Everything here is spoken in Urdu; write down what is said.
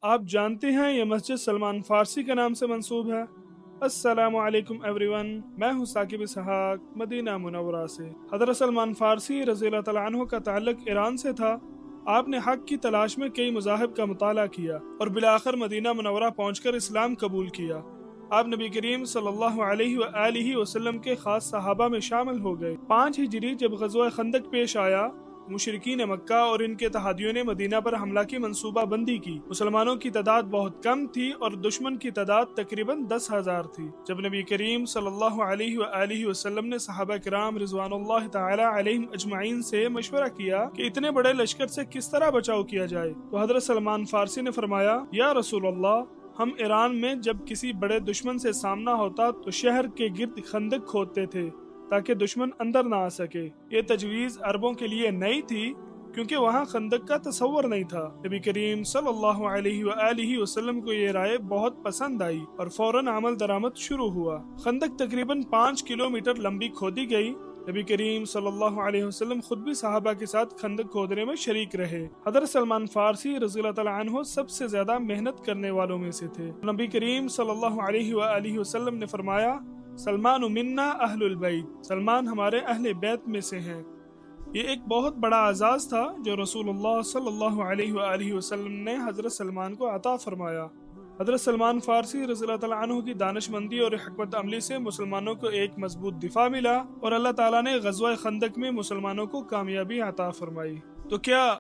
آپ جانتے ہیں یہ مسجد سلمان فارسی کے نام سے منسوب ہے۔ السلام علیکم ایوری ون، میں ہوں ثاقب اسحاق، مدینہ منورہ سے۔ حضرت سلمان فارسی رضی اللہ تعالیٰ عنہ کا تعلق ایران سے تھا۔ آپ نے حق کی تلاش میں کئی مذاہب کا مطالعہ کیا اور بالآخر مدینہ منورہ پہنچ کر اسلام قبول کیا۔ آپ نبی کریم صلی اللہ علیہ وآلہ وسلم کے خاص صحابہ میں شامل ہو گئے۔ 5 ہجری جب غزوہ خندق پیش آیا، مشرکین مکہ اور ان کے اتحادیوں نے مدینہ پر حملہ کی منصوبہ بندی کی۔ مسلمانوں کی تعداد بہت کم تھی اور دشمن کی تعداد تقریباً 10,000 تھی۔ جب نبی کریم صلی اللہ علیہ وآلہ وسلم نے صحابہ کرام رضوان اللہ تعالی علیہم اجمعین سے مشورہ کیا کہ اتنے بڑے لشکر سے کس طرح بچاؤ کیا جائے، تو حضرت سلمان فارسی نے فرمایا، یا رسول اللہ، ہم ایران میں جب کسی بڑے دشمن سے سامنا ہوتا تو شہر کے گرد خندق کھودتے تھے تاکہ دشمن اندر نہ آ سکے۔ یہ تجویز عربوں کے لیے نئی تھی کیونکہ وہاں خندق کا تصور نہیں تھا۔ نبی کریم صلی اللہ علیہ وآلہ وسلم کو یہ رائے بہت پسند آئی اور فوراً عمل درآمد شروع ہوا۔ خندق تقریباً 5 کلومیٹر لمبی کھودی گئی۔ نبی کریم صلی اللہ علیہ وسلم خود بھی صحابہ کے ساتھ خندق کھودنے میں شریک رہے۔ حضرت سلمان فارسی رضی اللہ تعالیٰ عنہ سب سے زیادہ محنت کرنے والوں میں سے تھے۔ نبی کریم صلی اللہ علیہ وآلہ وسلم نے فرمایا، سلمان منا اہل البیت، سلمان ہمارے اہل بیت میں سے ہیں۔ یہ ایک بہت بڑا اعزاز تھا جو رسول اللہ صلی اللہ علیہ وآلہ وسلم نے حضرت سلمان کو عطا فرمایا۔ حضرت سلمان فارسی رضی اللہ تعالیٰ عنہ کی دانش مندی اور حکمت عملی سے مسلمانوں کو ایک مضبوط دفاع ملا اور اللہ تعالیٰ نے غزوہ خندق میں مسلمانوں کو کامیابی عطا فرمائی۔ تو کیا